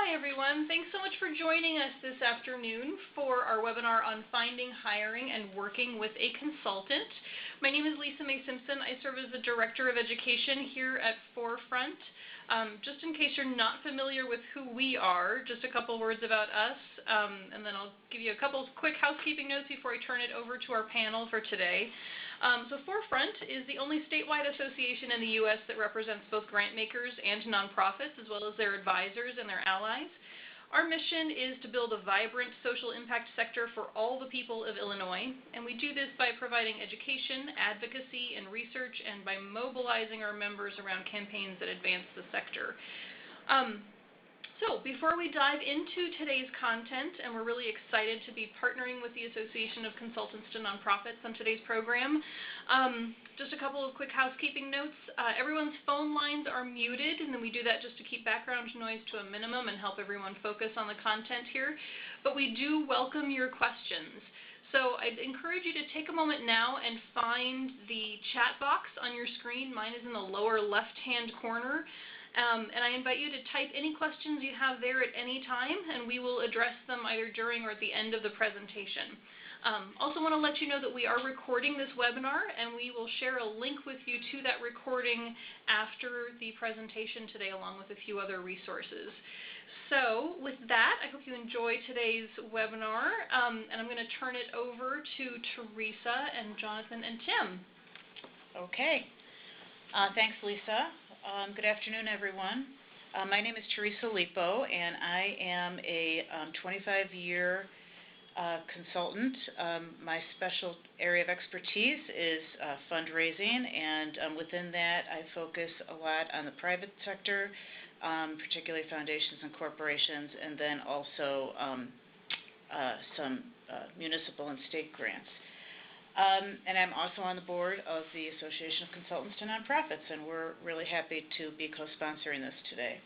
Hi everyone, thanks so much for joining us this afternoon for our webinar on finding, hiring, and working with a consultant. My name is Lisa Mae Simpson. I serve as the Director of Education here at Forefront. Just in case you're not familiar with who we are, just a couple words about us, and then I'll give you a couple quick housekeeping notes before I turn it over to our panel for today. So Forefront is the only statewide association in the U.S. that represents both grant makers and nonprofits, as well as their advisors and their allies. Our mission is to build a vibrant social impact sector for all the people of Illinois, and we do this by providing education, advocacy, and research, and by mobilizing our members around campaigns that advance the sector. So before we dive into today's content, and we're really excited to be partnering with the Association of Consultants to Nonprofits on today's program, just a couple of quick housekeeping notes. Everyone's phone lines are muted, and then we do that just to keep background noise to a minimum and help everyone focus on the content here. But we do welcome your questions. So I'd encourage you to take a moment now and find the chat box on your screen. Mine is in the lower left-hand corner. And I invite you to type any questions you have there at any time, and we will address them either during or at the end of the presentation. Also want to let you know that we are recording this webinar, and we will share a link with you to that recording after the presentation today, along with a few other resources. So with that, I hope you enjoy today's webinar, and I'm going to turn it over to Theresa and Jonathan and Tim. Okay. Thanks, Lisa. Good afternoon, everyone. My name is Theresa Lipo, and I am a 25-year consultant. My special area of expertise is fundraising, and within that, I focus a lot on the private sector, particularly foundations and corporations, and then also some municipal and state grants. And I'm also on the board of the Association of Consultants to Nonprofits, and we're really happy to be co-sponsoring this today.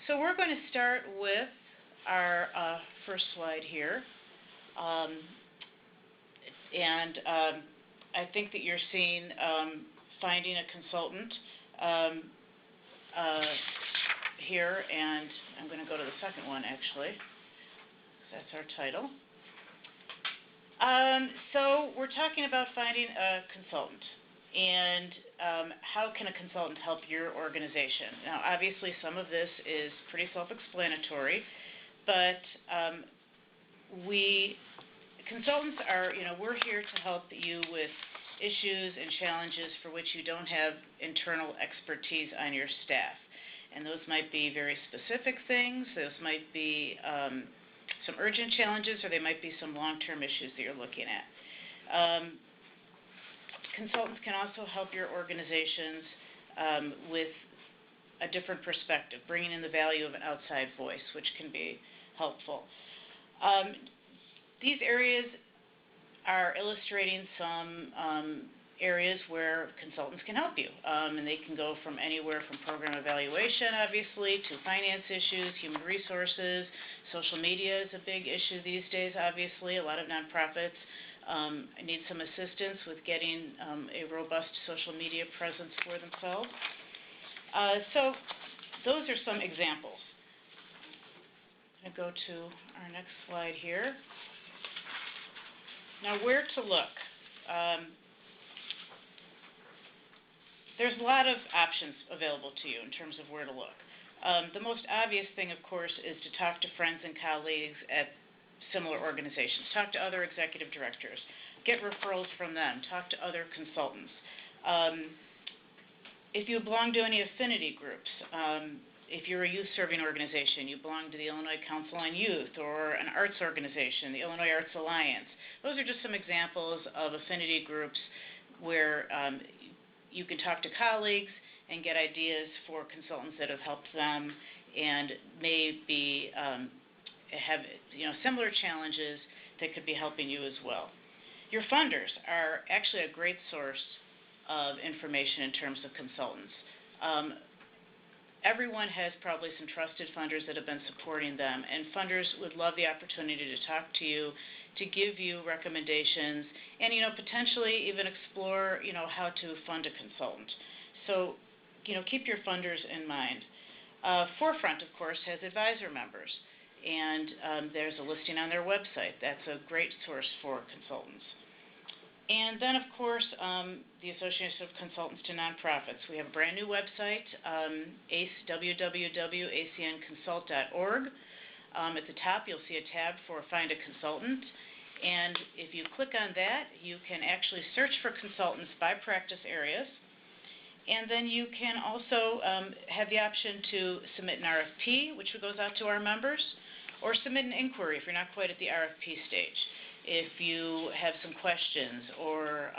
So we're going to start with our first slide here. I think that you're seeing finding a consultant here, and I'm going to go to the second one, actually. That's our title. So we're talking about finding a consultant, and how can a consultant help your organization? Now, obviously, some of this is pretty self-explanatory, but consultants are, we're here to help you with issues and challenges for which you don't have internal expertise on your staff. And those might be very specific things. Those might be some urgent challenges, or they might be some long-term issues that you're looking at. Consultants can also help your organizations with a different perspective, bringing in the value of an outside voice, which can be helpful. These areas are illustrating some areas where consultants can help you, and they can go from anywhere from program evaluation, obviously, to finance issues, human resources. Social media is a big issue these days, obviously. A lot of nonprofits need some assistance with getting a robust social media presence for themselves. So those are some examples. I'm going to go to our next slide here. Now, where to look? There's a lot of options available to you in terms of where to look. The most obvious thing, of course, is to talk to friends and colleagues at similar organizations. Talk to other executive directors. Get referrals from them. Talk to other consultants. If you belong to any affinity groups, if you're a youth-serving organization, you belong to the Illinois Council on Youth or an arts organization, the Illinois Arts Alliance. Those are just some examples of affinity groups where you can talk to colleagues and get ideas for consultants that have helped them and may be, have similar challenges that could be helping you as well. Your funders are actually a great source of information in terms of consultants. Everyone has probably some trusted funders that have been supporting them, and funders would love the opportunity to talk to you, to give you recommendations, and potentially even explore how to fund a consultant. So keep your funders in mind. Forefront, of course, has advisor members, and there's a listing on their website. That's a great source for consultants. And then, of course, the Association of Consultants to Nonprofits. We have a brand new website, www.acnconsult.org. At the top, you'll see a tab for Find a Consultant. And if you click on that, you can actually search for consultants by practice areas. And then you can also have the option to submit an RFP, which goes out to our members, or submit an inquiry if you're not quite at the RFP stage. If you have some questions, or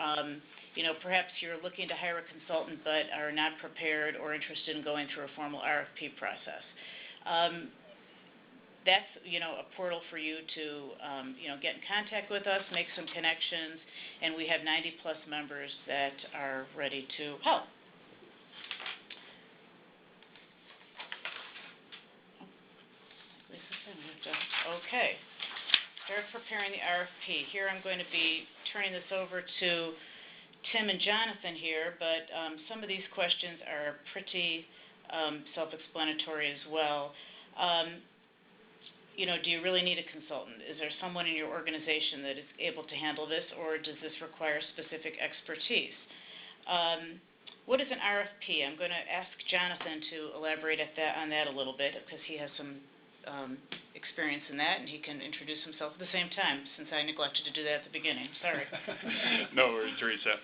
perhaps you're looking to hire a consultant but are not prepared or interested in going through a formal RFP process. That's a portal for you to get in contact with us, make some connections, and we have 90+ members that are ready to help. Okay. Start preparing the RFP. Here I'm going to be turning this over to Tim and Jonathan here, but some of these questions are pretty self-explanatory as well. Do you really need a consultant? Is there someone in your organization that is able to handle this, or does this require specific expertise? What is an RFP? I'm going to ask Jonathan to elaborate on that a little bit, because he has some experience in that, and he can introduce himself at the same time, since I neglected to do that at the beginning. Sorry. No worries, Theresa.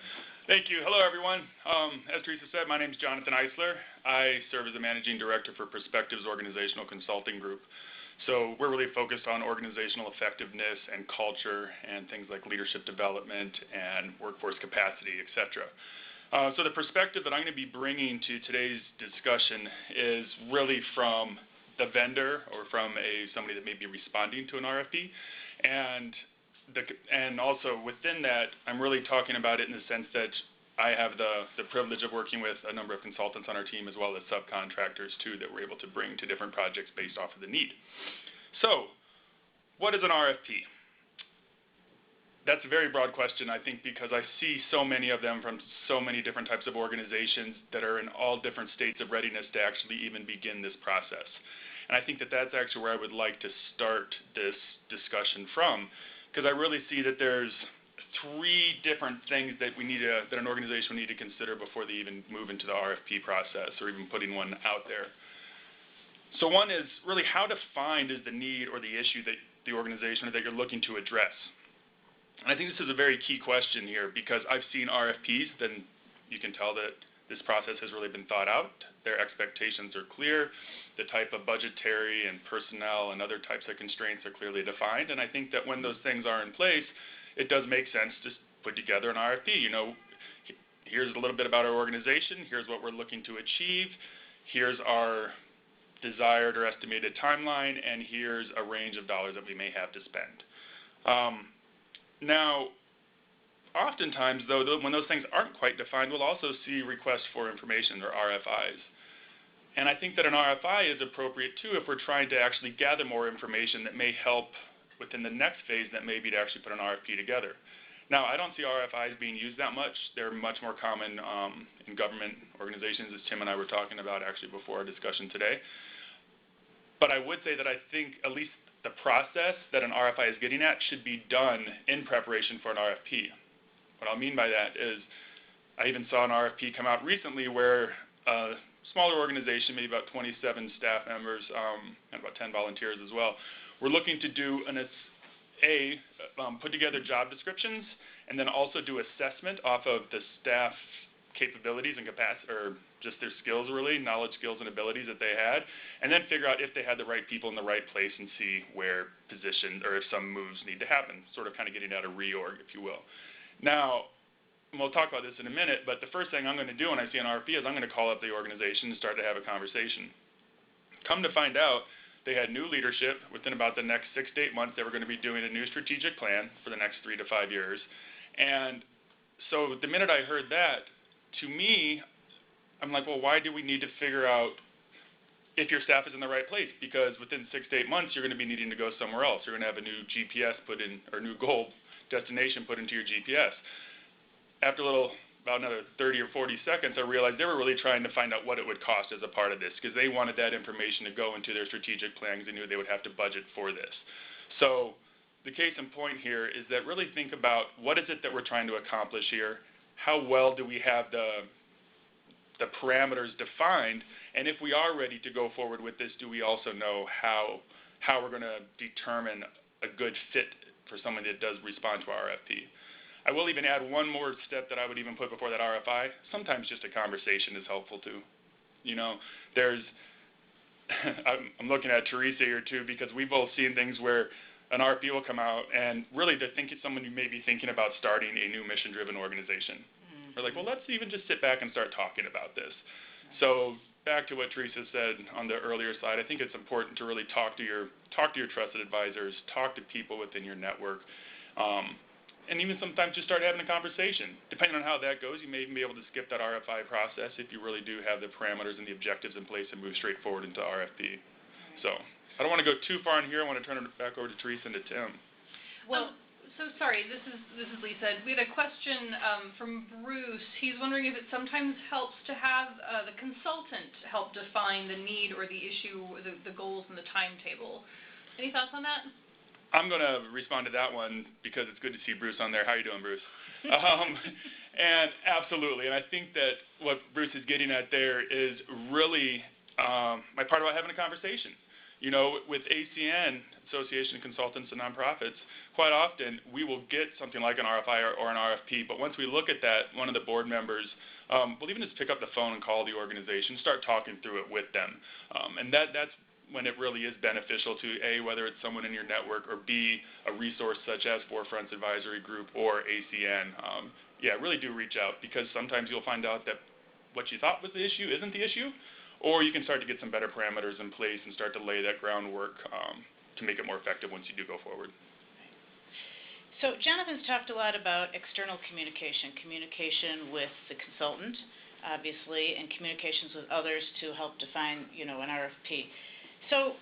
Thank you. Hello, everyone. As Theresa said, my name is Jonathon Eisler. I serve as the Managing Director for Perspectives Organizational Consulting Group. So we're really focused on organizational effectiveness and culture and things like leadership development and workforce capacity, etc. So the perspective that I'm going to be bringing to today's discussion is really from the vendor, or from somebody that may be responding to an RFP, and also within that, I'm really talking about it in the sense that I have the privilege of working with a number of consultants on our team, as well as subcontractors too, that we're able to bring to different projects based off of the need. So, what is an RFP? That's a very broad question, I think, because I see so many of them from so many different types of organizations that are in all different states of readiness to actually even begin this process. And I think that that's actually where I would like to start this discussion from, because I really see that there's 3 different things that that an organization will need to consider before they even move into the RFP process, or even putting one out there. So one is really, how defined is the need or the issue that the organization or that you're looking to address? And I think this is a very key question here, because I've seen RFPs, then you can tell that this process has really been thought out. Their expectations are clear. The type of budgetary and personnel and other types of constraints are clearly defined. And I think that when those things are in place, it does make sense to put together an RFP. Here's a little bit about our organization. Here's what we're looking to achieve. Here's our desired or estimated timeline, and here's a range of dollars that we may have to spend. Now, oftentimes, though, when those things aren't quite defined, we'll also see requests for information, or RFIs. And I think that an RFI is appropriate, too, if we're trying to actually gather more information that may help within the next phase, that may be to actually put an RFP together. Now, I don't see RFIs being used that much. They're much more common in government organizations, as Tim and I were talking about actually before our discussion today. But I would say that I think at least the process that an RFI is getting at should be done in preparation for an RFP. What I'll mean by that is, I even saw an RFP come out recently where a smaller organization, maybe about 27 staff members and about 10 volunteers as well, we're looking to do put together job descriptions, and then also do assessment off of the staff capabilities and capacity, or just their skills, really, knowledge, skills, and abilities that they had, and then figure out if they had the right people in the right place, and see where positions, or if some moves need to happen, sort of kind of getting out a reorg, if you will. Now, we'll talk about this in a minute, but the first thing I'm going to do when I see an RFP is I'm going to call up the organization and start to have a conversation. Come to find out, they had new leadership. Within about the next 6 to 8 months, they were going to be doing a new strategic plan for the next 3 to 5 years. And so the minute I heard that, to me, I'm like, well, why do we need to figure out if your staff is in the right place? Because within 6 to 8 months, you're going to be needing to go somewhere else. You're going to have a new GPS put in, or new goal destination put into your GPS. After a little about another 30 or 40 seconds, I realized they were really trying to find out what it would cost as a part of this, because they wanted that information to go into their strategic plans. They knew they would have to budget for this. So the case in point here is that really think about what is it that we're trying to accomplish here, how well do we have the parameters defined, and if we are ready to go forward with this, do we also know how we're going to determine a good fit for someone that does respond to our RFP. I will even add one more step that I would even put before that RFI. Sometimes just a conversation is helpful too. You know, I'm looking at Theresa here too, because we've both seen things where an RFP will come out and really they're thinking someone who may be thinking about starting a new mission-driven organization. We're like, well, let's even just sit back and start talking about this. So back to what Theresa said on the earlier slide, I think it's important to really talk to your trusted advisors, talk to people within your network, and even sometimes just start having a conversation. Depending on how that goes, you may even be able to skip that RFI process if you really do have the parameters and the objectives in place and move straight forward into RFP. So I don't want to go too far in here. I want to turn it back over to Theresa and to Tim. Well, so sorry, this is Lisa. We had a question from Bruce. He's wondering if it sometimes helps to have the consultant help define the need or the issue, the goals and the timetable. Any thoughts on that? I'm going to respond to that one because it's good to see Bruce on there. How are you doing, Bruce? And absolutely. And I think that what Bruce is getting at there is really my part about having a conversation. You know, with ACN, Association of Consultants and Nonprofits, quite often we will get something like an RFI or an RFP, but once we look at that, one of the board members will even just pick up the phone and call the organization, start talking through it with them. And that's when it really is beneficial to, A, whether it's someone in your network, or B, a resource such as Forefronts Advisory Group or ACN. Yeah, really do reach out, because sometimes you'll find out that what you thought was the issue isn't the issue, or you can start to get some better parameters in place and start to lay that groundwork to make it more effective once you do go forward. So Jonathon's talked a lot about external communication with the consultant, obviously, and communications with others to help define, you know, an RFP. So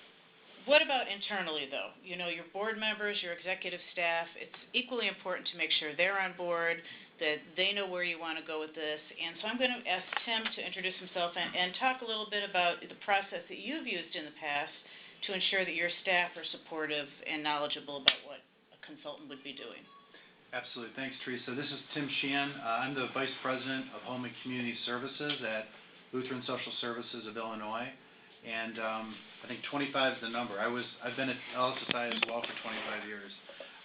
what about internally, though? You know, your board members, your executive staff, it's equally important to make sure they're on board, that they know where you want to go with this. And so I'm going to ask Tim to introduce himself and talk a little bit about the process that you've used in the past to ensure that your staff are supportive and knowledgeable about what a consultant would be doing. Absolutely. Thanks, Theresa. This is Tim Sheehan. I'm the Vice President of Home and Community Services at Lutheran Social Services of Illinois. And I think 25 is the number. I've been at LSSI as well for 25 years.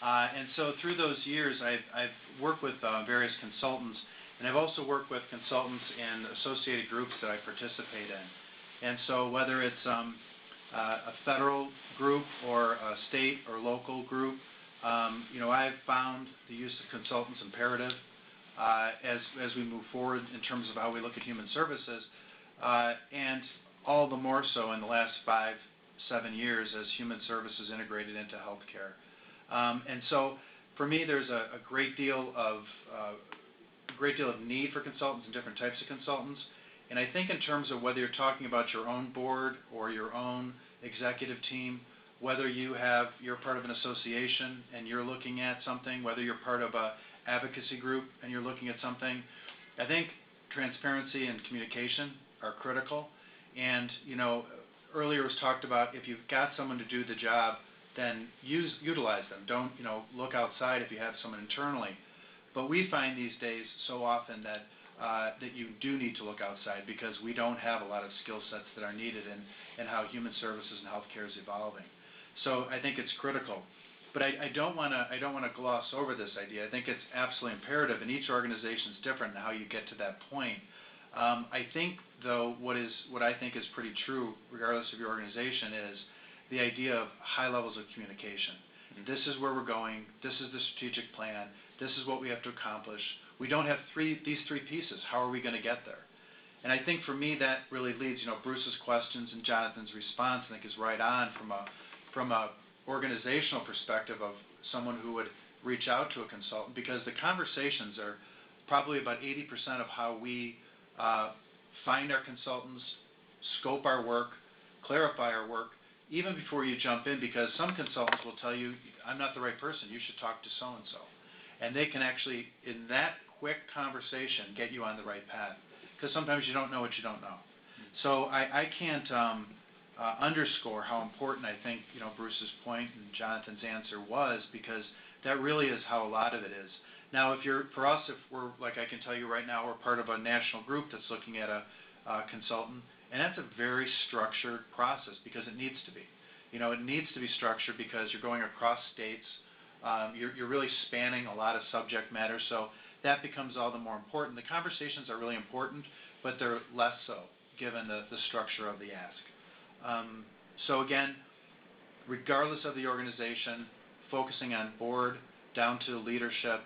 And so through those years, I've worked with various consultants, and I've also worked with consultants in associated groups that I participate in. And so whether it's a federal group or a state or local group, you know, I've found the use of consultants imperative as we move forward in terms of how we look at human services, and all the more so in the last 5-7 years as human services integrated into healthcare. And so for me, there's a great deal of need for consultants and different types of consultants. And I think in terms of whether you're talking about your own board or your own executive team, whether you're part of an association and you're looking at something, whether you're part of an advocacy group and you're looking at something, I think transparency and communication are critical. And, you know, earlier was talked about if you've got someone to do the job, then utilize them. Don't, you know, look outside if you have someone internally. But we find these days so often that you do need to look outside, because we don't have a lot of skill sets that are needed in how human services and healthcare is evolving. So I think it's critical. But I don't want to gloss over this idea. I think it's absolutely imperative, and each organization is different in how you get to that point. I think, though, what I think is pretty true, regardless of your organization, is the idea of high levels of communication. This is where we're going. This is the strategic plan. This is what we have to accomplish. We don't have these three pieces. How are we going to get there? And I think for me that really leads, you know, Bruce's questions and Jonathon's response, I think, is right on from a organizational perspective of someone who would reach out to a consultant, because the conversations are probably about 80% of how we find our consultants, scope our work, clarify our work, even before you jump in, because some consultants will tell you, I'm not the right person, you should talk to so-and-so. And they can actually, in that quick conversation get you on the right path, because sometimes you don't know what you don't know. So I can't underscore how important I think, you know, Bruce's point and Jonathon's answer was, because that really is how a lot of it is. Now, if we're, like I can tell you right now, we're part of a national group that's looking at a consultant, and that's a very structured process, because it needs to be. You know, it needs to be structured because you're going across states, you're really spanning a lot of subject matter, so that becomes all the more important. The conversations are really important, but they're less so, given the structure of the ask. So again, regardless of the organization, focusing on board, down to leadership,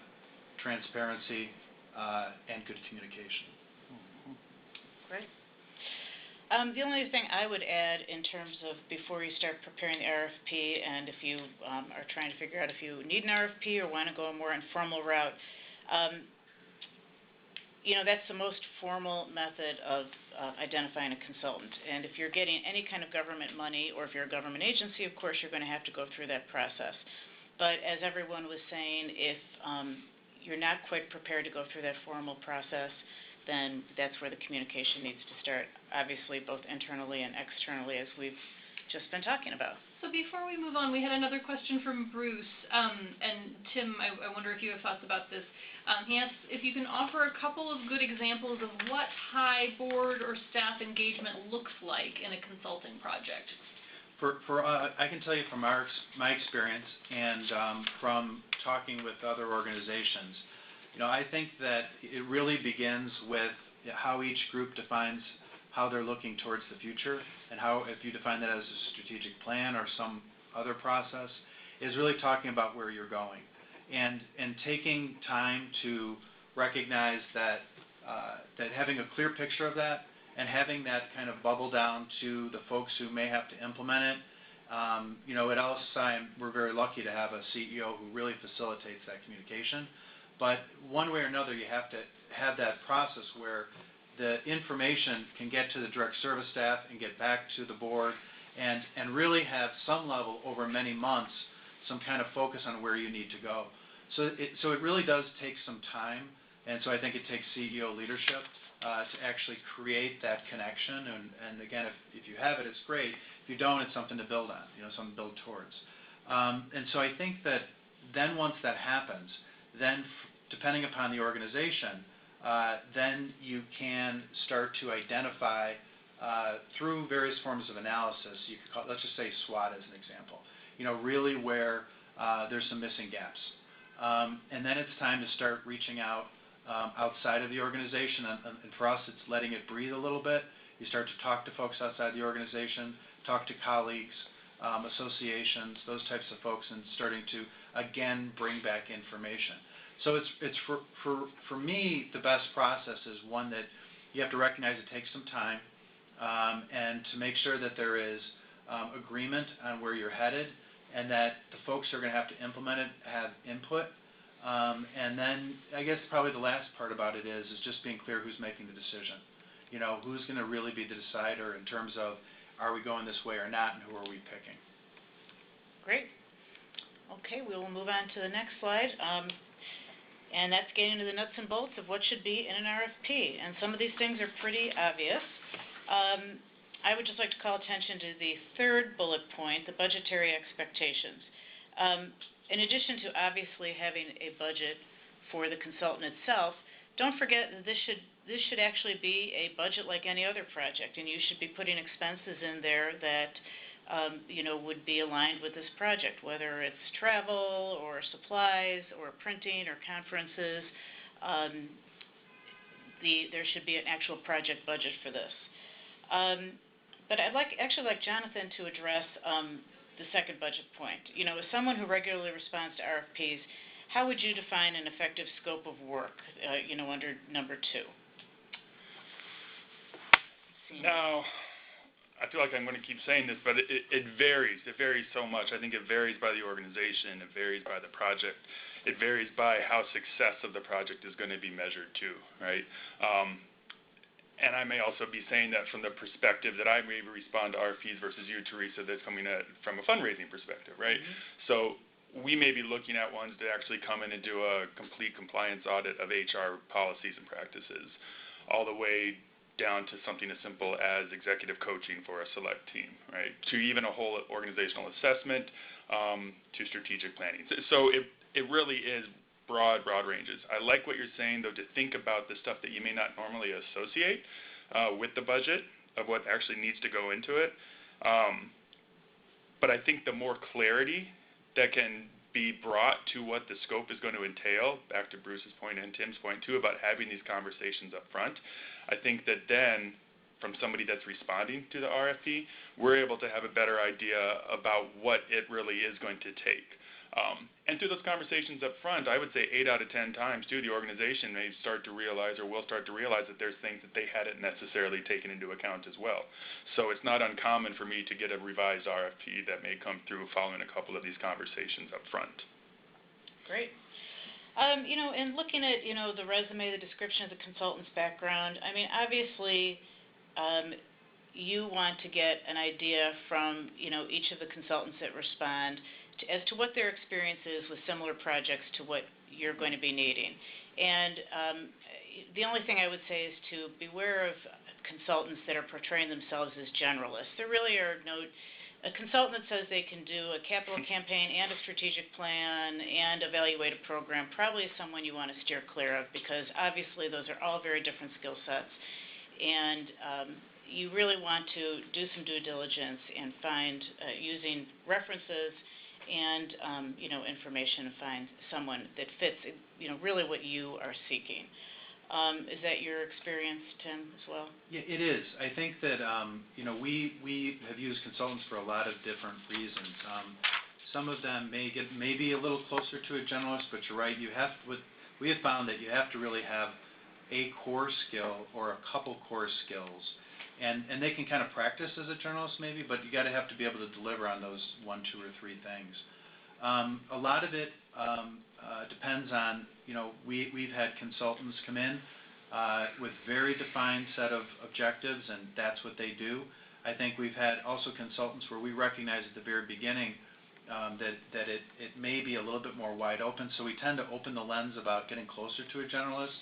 transparency, and good communication. Great. The only thing I would add in terms of before you start preparing the RFP, and if you are trying to figure out if you need an RFP or want to go a more informal route, you know, that's the most formal method of identifying a consultant. And if you're getting any kind of government money, or if you're a government agency, of course, you're going to have to go through that process. But as everyone was saying, if you're not quite prepared to go through that formal process, then that's where the communication needs to start, obviously both internally and externally, as we've just been talking about. So before we move on, we had another question from Bruce, and Tim, I wonder if you have thoughts about this. He asks if you can offer a couple of good examples of what high board or staff engagement looks like in a consulting project. I can tell you from my experience and from talking with other organizations, you know, I think that it really begins with how each group defines how they're looking towards the future, and how, if you define that as a strategic plan or some other process, is really talking about where you're going, and taking time to recognize that that having a clear picture of that, and having that kind of bubble down to the folks who may have to implement it. You know, at LSI, we're very lucky to have a CEO who really facilitates that communication. But one way or another, you have to have that process where the information can get to the direct service staff and get back to the board, and really have some level over many months, some kind of focus on where you need to go. So it really does take some time, and so I think it takes CEO leadership to actually create that connection. And again, if you have it, it's great. If you don't, it's something to build on, you know, something to build towards. And so I think that then once that happens, then depending upon the organization, then you can start to identify through various forms of analysis. You could call, let's just say SWOT as an example, you know, really where there's some missing gaps. And then it's time to start reaching out outside of the organization, and for us, it's letting it breathe a little bit. You start to talk to folks outside the organization, talk to colleagues, associations, those types of folks, and starting to again bring back information. So it's for me, the best process is one that you have to recognize it takes some time, and to make sure that there is agreement on where you're headed, and that the folks who are going to have to implement it have input. And then I guess probably the last part about it is just being clear who's making the decision. You know, who's going to really be the decider in terms of, are we going this way or not, and who are we picking? Great. Okay, we will move on to the next slide. And that's getting into the nuts and bolts of what should be in an RFP. And some of these things are pretty obvious. I would just like to call attention to the third bullet point, the budgetary expectations. In addition to obviously having a budget for the consultant itself, don't forget that this should actually be a budget like any other project, and you should be putting expenses in there that you know, would be aligned with this project, whether it's travel or supplies or printing or conferences. There should be an actual project budget for this. But I'd actually like Jonathon to address the second budget point. You know, as someone who regularly responds to RFPs, how would you define an effective scope of work, you know, under number 2? Now, I feel like I'm going to keep saying this, but it varies. It varies so much. I think it varies by the organization. It varies by the project. It varies by how success of the project is going to be measured too, right? And I may also be saying that from the perspective that I may respond to RFPs versus you, Theresa, that's coming at from a fundraising perspective, right? Mm-hmm. So we may be looking at ones that actually come in and do a complete compliance audit of HR policies and practices, all the way down to something as simple as executive coaching for a select team, right? To even a whole organizational assessment, to strategic planning. So it really is broad ranges. I like what you're saying, though, to think about the stuff that you may not normally associate with the budget of what actually needs to go into it. But I think the more clarity that can be brought to what the scope is going to entail, back to Bruce's point and Tim's point too, about having these conversations up front, I think that then, from somebody that's responding to the RFP, we're able to have a better idea about what it really is going to take. And through those conversations up front, I would say 8 out of 10 times too, the organization may start to realize, or will start to realize, that there's things that they hadn't necessarily taken into account as well. So it's not uncommon for me to get a revised RFP that may come through following a couple of these conversations up front. Great. And looking at, the resume, the description of the consultant's background, I mean, obviously, you want to get an idea from, each of the consultants that respond as to what their experience is with similar projects to what you're going to be needing. And the only thing I would say is to beware of consultants that are portraying themselves as generalists. There really are a consultant that says they can do a capital campaign and a strategic plan and evaluate a program probably is someone you want to steer clear of, because obviously those are all very different skill sets. And you really want to do some due diligence and find, using references and information, to find someone that fits really what you are seeking. Is that your experience, Tim, as well? Yeah, it is. I think that we have used consultants for a lot of different reasons. Some of them may be a little closer to a generalist, but you're right. We have found that you have to really have a core skill or a couple core skills. And they can kind of practice as a journalist maybe, but you got to have to be able to deliver on those 1, 2, or 3 things. A lot of it depends on, we've had consultants come in with very defined set of objectives, and that's what they do. I think we've had also consultants where we recognize at the very beginning that it may be a little bit more wide open, so we tend to open the lens about getting closer to a generalist.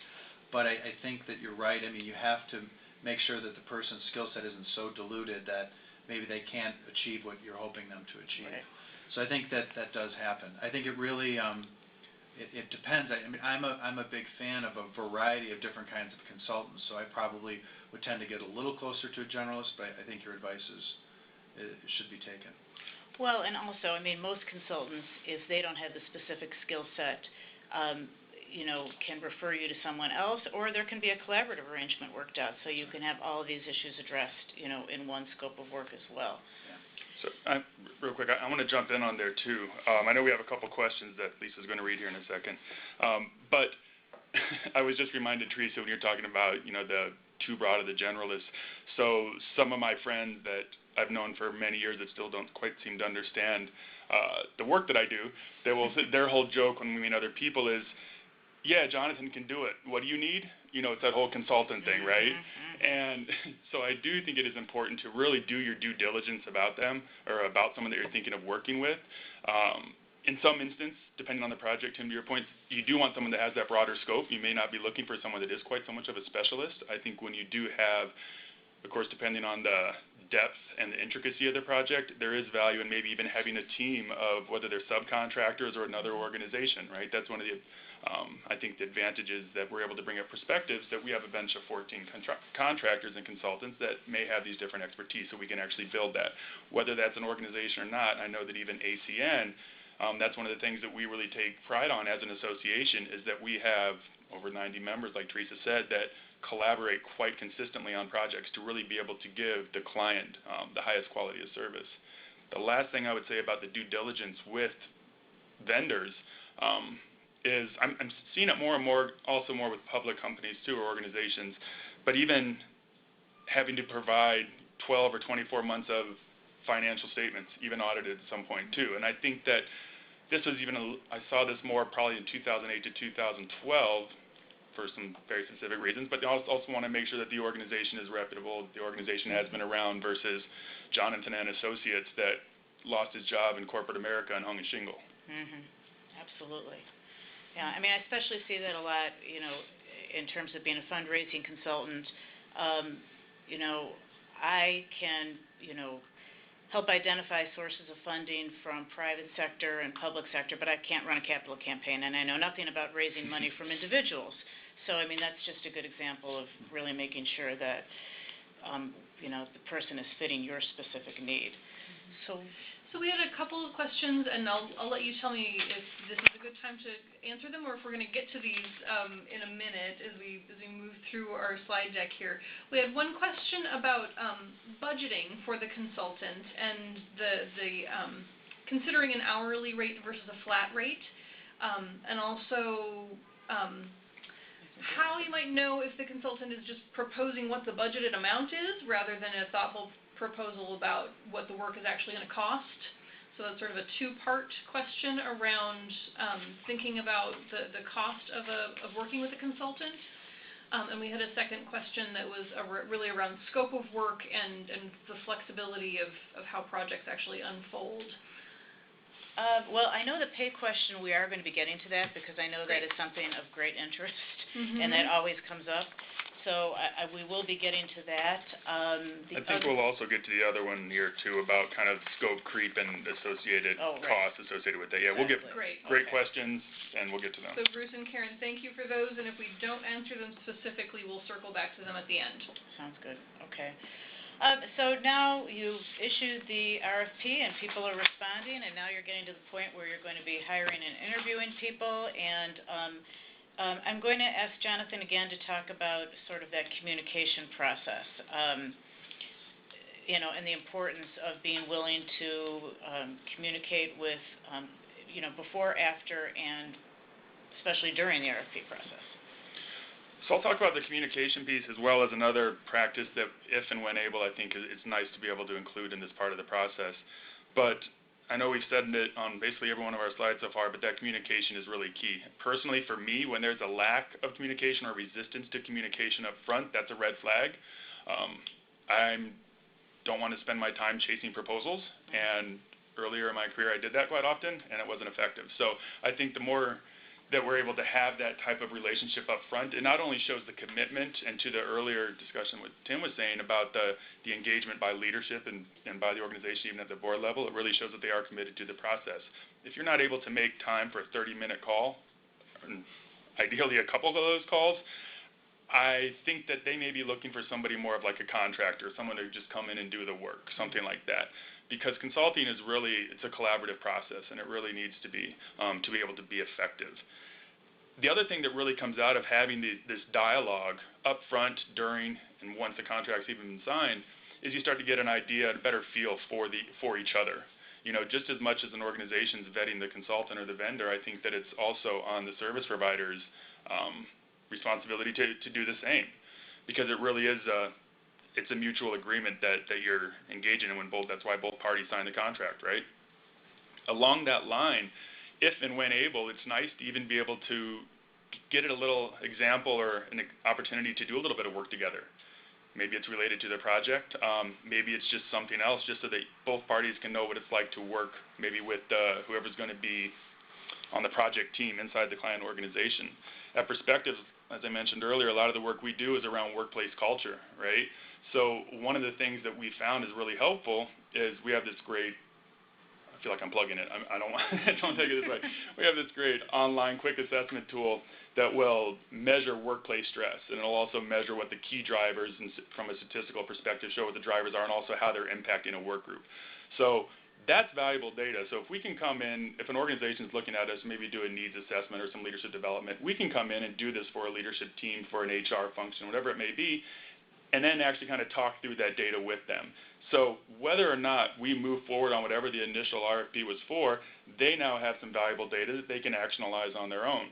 But I think that you're right. I mean, you have to make sure that the person's skill set isn't so diluted that maybe they can't achieve what you're hoping them to achieve. Right. So I think that does happen. I think it really it depends. I mean, I'm a big fan of a variety of different kinds of consultants. So I probably would tend to get a little closer to a generalist, but I think your advice should be taken. Well, and also, I mean, most consultants, if they don't have the specific skill set, can refer you to someone else, or there can be a collaborative arrangement worked out so you can have all of these issues addressed, in one scope of work as well. Yeah. So, real quick, I want to jump in on there too. I know we have a couple questions that Lisa's going to read here in a second, but I was just reminded, Theresa, when you're talking about, the too broad of the generalists. So some of my friends that I've known for many years that still don't quite seem to understand the work that I do, their whole joke when we meet other people is, yeah, Jonathon can do it. What do you need? It's that whole consultant thing, right? And so I do think it is important to really do your due diligence about them or about someone that you're thinking of working with. In some instance, depending on the project, Tim, to your point, you do want someone that has that broader scope. You may not be looking for someone that is quite so much of a specialist. I think when you do have, of course, depending on the depth and the intricacy of the project, there is value in maybe even having a team of whether they're subcontractors or another organization, right? That's one of the, I think, the advantages that we're able to bring up perspectives, that we have a bench of 14 contractors and consultants that may have these different expertise, so we can actually build that. Whether that's an organization or not, I know that even ACN, that's one of the things that we really take pride on as an association, is that we have over 90 members, like Theresa said, that collaborate quite consistently on projects to really be able to give the client the highest quality of service. The last thing I would say about the due diligence with vendors is I'm seeing it more and more, also more with public companies too, or organizations, but even having to provide 12 or 24 months of financial statements, even audited at some point too. And I think that this was even, I saw this more probably in 2008 to 2012, for some very specific reasons, but they also want to make sure that the organization is reputable, the organization has been around, versus Jonathon and Associates that lost his job in corporate America and hung a shingle. Absolutely. Yeah, I mean, I especially see that a lot, in terms of being a fundraising consultant. I can, help identify sources of funding from private sector and public sector, but I can't run a capital campaign, and I know nothing about raising money from individuals. So, I mean, that's just a good example of really making sure that, the person is fitting your specific need. So we had a couple of questions, and I'll let you tell me if this is a good time to answer them, or if we're going to get to these in a minute as we move through our slide deck here. We had one question about budgeting for the consultant and the considering an hourly rate versus a flat rate, and also how you might know if the consultant is just proposing what the budgeted amount is rather than a thoughtful proposal about what the work is actually going to cost. So that's sort of a two-part question around thinking about the cost of working with a consultant. And we had a second question that was really around scope of work and the flexibility of how projects actually unfold. Well, I know the pay question, we are going to be getting to that because I know that is something of great interest, and that always comes up. So we will be getting to that. I think we'll also get to the other one here, too, about kind of scope creep and associated costs associated with that. Yeah, we'll get great questions, and we'll get to them. So Bruce and Karen, thank you for those, and if we don't answer them specifically, we'll circle back to them at the end. Sounds good. Okay. So now you've issued the RFP, and people are responding, and now you're getting to the point where you're going to be hiring and interviewing people, and I'm going to ask Jonathon again to talk about sort of that communication process, and the importance of being willing to communicate with, before, after, and especially during the RFP process. So I'll talk about the communication piece as well as another practice that, if and when able, I think it's nice to be able to include in this part of the process. But I know we've said it on basically every one of our slides so far, but that communication is really key. Personally, for me, when there's a lack of communication or resistance to communication up front, that's a red flag. I don't want to spend my time chasing proposals, and earlier in my career I did that quite often, and it wasn't effective. So I think the more that we're able to have that type of relationship up front, it not only shows the commitment, and to the earlier discussion what Tim was saying about the engagement by leadership and by the organization, even at the board level, it really shows that they are committed to the process. If you're not able to make time for a 30-minute call, and ideally a couple of those calls, I think that they may be looking for somebody more of like a contractor, someone to just come in and do the work, something like that. Because consulting is really, it's a collaborative process, and it really needs to be able to be effective. The other thing that really comes out of having this dialogue up front, during, and once the contract's even been signed, is you start to get an idea, a better feel for each other. Just as much as an organization's vetting the consultant or the vendor, I think that it's also on the service provider's responsibility to do the same, because it really is it's a mutual agreement that you're engaging in that's why both parties sign the contract, right? Along that line, if and when able, it's nice to even be able to get a little example or an opportunity to do a little bit of work together. Maybe it's related to the project. Maybe it's just something else, just so that both parties can know what it's like to work maybe with whoever's going to be on the project team inside the client organization. At Perspectives, as I mentioned earlier, a lot of the work we do is around workplace culture, right? So one of the things that we found is really helpful is we have this great, I feel like I'm plugging it, I don't take it this way. We have this great online quick assessment tool that will measure workplace stress, and it'll also measure what the key drivers, and from a statistical perspective, show what the drivers are and also how they're impacting a work group. So that's valuable data. So if we can come in, if an organization is looking at us, maybe do a needs assessment or some leadership development, we can come in and do this for a leadership team, for an HR function, whatever it may be, and then actually kind of talk through that data with them. So whether or not we move forward on whatever the initial RFP was for, they now have some valuable data that they can actionalize on their own.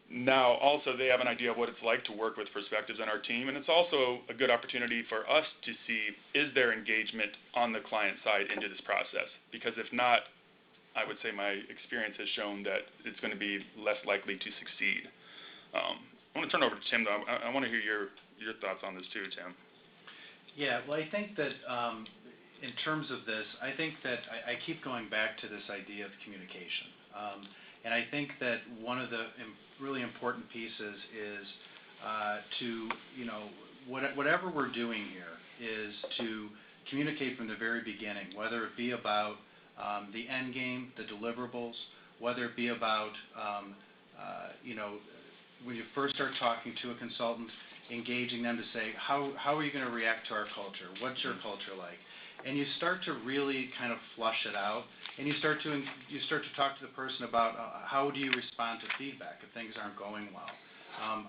Now, also, they have an idea of what it's like to work with Perspectives on our team, and it's also a good opportunity for us to see, is there engagement on the client side into this process? Because if not, I would say my experience has shown that it's going to be less likely to succeed. I want to turn over to Tim, though. I want to hear your thoughts on this too, Tim. Yeah, well, I think that in terms of this, I think that I keep going back to this idea of communication. And I think that one of the really important pieces is to, whatever we're doing here is to communicate from the very beginning, whether it be about the end game, the deliverables, whether it be about, when you first start talking to a consultant, engaging them to say, how are you going to react to our culture? What's your culture like? And you start to really kind of flush it out, and you start to talk to the person about how do you respond to feedback if things aren't going well.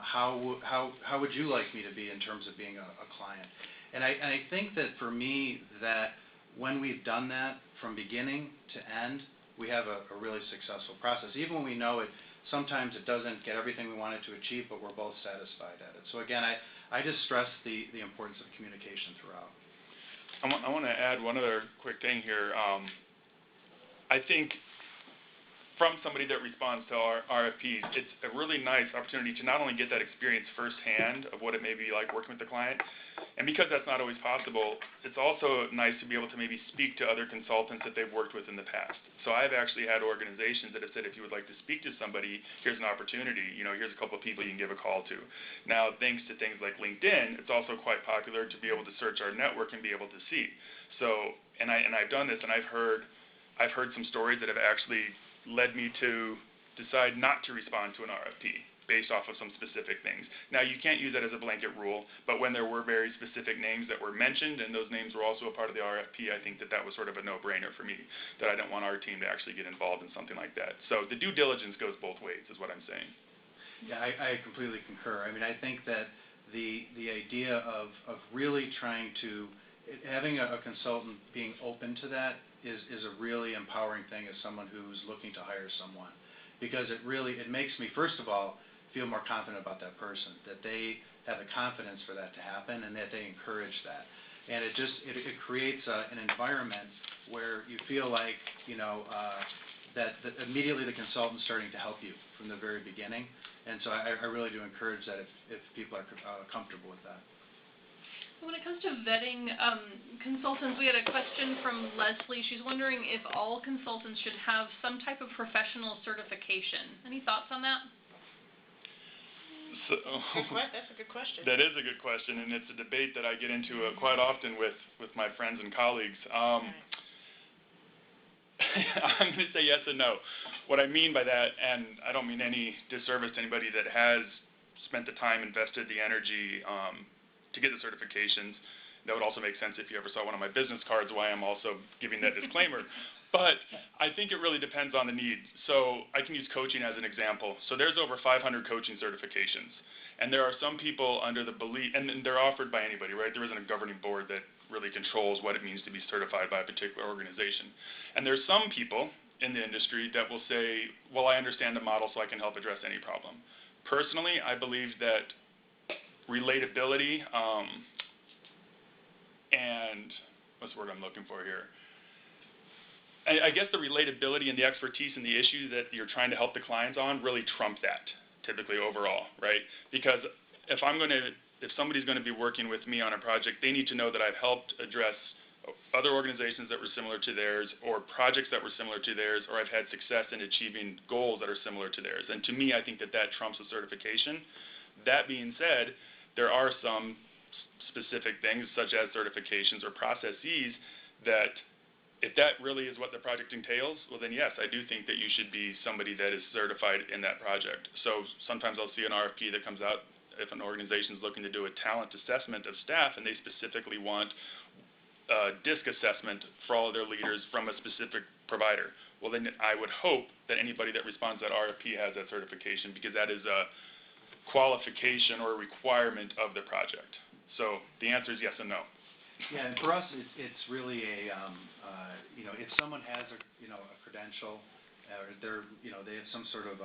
How would you like me to be in terms of being a client? And I think that for me, that when we've done that from beginning to end, we have a really successful process. Even when we know it, sometimes it doesn't get everything we wanted to achieve, but we're both satisfied at it. So again, I just stress the importance of communication throughout. I want to add one other quick thing here. I think from somebody that responds to our RFPs, it's a really nice opportunity to not only get that experience firsthand of what it may be like working with the client, and because that's not always possible, it's also nice to be able to maybe speak to other consultants that they've worked with in the past. So I've actually had organizations that have said, if you would like to speak to somebody, here's an opportunity, here's a couple of people you can give a call to. Now, thanks to things like LinkedIn, it's also quite popular to be able to search our network and be able to see. So, and I've done this, and I've heard some stories that have actually led me to decide not to respond to an RFP based off of some specific things. Now, you can't use that as a blanket rule, but when there were very specific names that were mentioned, and those names were also a part of the RFP, I think that was sort of a no-brainer for me, that I don't want our team to actually get involved in something like that. So the due diligence goes both ways, is what I'm saying. Yeah, I completely concur. I mean, I think that the idea of really trying to, having a consultant being open to that is a really empowering thing as someone who's looking to hire someone, because it makes me, first of all, feel more confident about that person, that they have the confidence for that to happen and that they encourage that. And it creates an environment where you feel like, that immediately the consultant's starting to help you from the very beginning. And so I really do encourage that if people are comfortable with that. When it comes to vetting consultants, we had a question from Leslie. She's wondering if all consultants should have some type of professional certification. Any thoughts on that? So, That's a good question. That is a good question, and it's a debate that I get into quite often with my friends and colleagues. I'm going to say yes and no. What I mean by that, and I don't mean any disservice to anybody that has spent the time, invested the energy to get the certifications. That would also make sense if you ever saw one of my business cards, why I'm also giving that disclaimer. But I think it really depends on the need. So I can use coaching as an example. So there's over 500 coaching certifications. And there are some people under the belief, and they're offered by anybody, right? There isn't a governing board that really controls what it means to be certified by a particular organization. And there's some people in the industry that will say, well, I understand the model, so I can help address any problem. Personally, I believe that relatability and what's the word I'm looking for here? I guess the relatability and the expertise in the issue that you're trying to help the clients on really trump that, typically overall, right? Because if somebody's going to be working with me on a project, they need to know that I've helped address other organizations that were similar to theirs, or projects that were similar to theirs, or I've had success in achieving goals that are similar to theirs. And to me, I think that trumps a certification. That being said, there are some specific things, such as certifications or processes, that if that really is what the project entails, well then yes, I do think that you should be somebody that is certified in that project. So sometimes I'll see an RFP that comes out if an organization is looking to do a talent assessment of staff, and they specifically want DISC assessment for all of their leaders from a specific provider. Well then I would hope that anybody that responds to that RFP has that certification, because that is a qualification or requirement of the project. So the answer is yes and no. Yeah, and for us, it's really if someone has a credential, or they have some sort of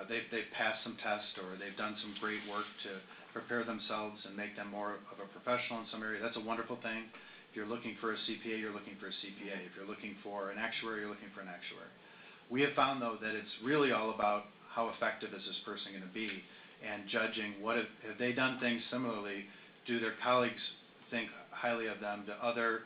they've passed some test, or they've done some great work to prepare themselves and make them more of a professional in some area, that's a wonderful thing. If you're looking for a CPA, you're looking for a CPA. If you're looking for an actuary, you're looking for an actuary. We have found, though, that it's really all about how effective is this person going to be, and judging have they done things similarly. Do their colleagues think highly of them? Do other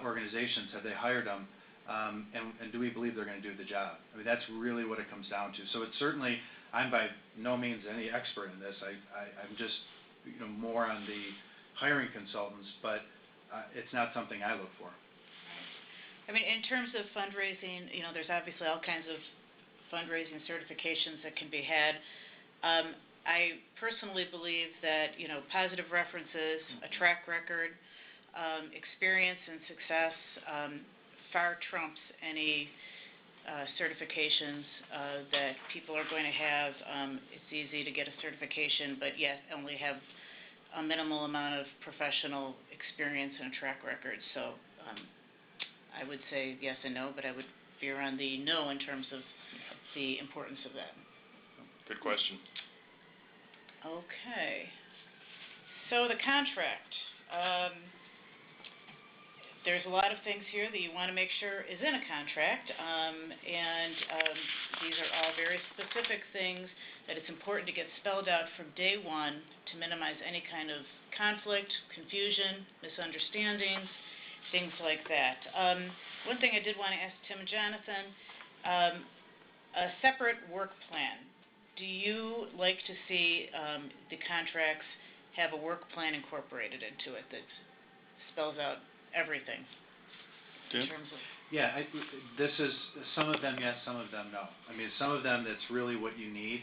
organizations, have they hired them? and do we believe they're going to do the job? I mean, that's really what it comes down to. So it's certainly, I'm by no means any expert in this. I'm just more on the hiring consultants, but it's not something I look for. I mean, in terms of fundraising, there's obviously all kinds of fundraising certifications that can be had. I personally believe that, positive references, a track record, experience and success far trumps any certifications that people are going to have. It's easy to get a certification, but yet only have a minimal amount of professional experience and a track record. So I would say yes and no, but I would veer on the no in terms of the importance of that. Good question. Okay. So the contract. There's a lot of things here that you want to make sure is in a contract, and these are all very specific things that it's important to get spelled out from day one to minimize any kind of conflict, confusion, misunderstandings, things like that. One thing I did want to ask Tim and Jonathan, a separate work plan. Do you like to see the contracts have a work plan incorporated into it that spells out everything in terms of... Yeah, this is some of them yes, some of them no. I mean, some of them that's really what you need.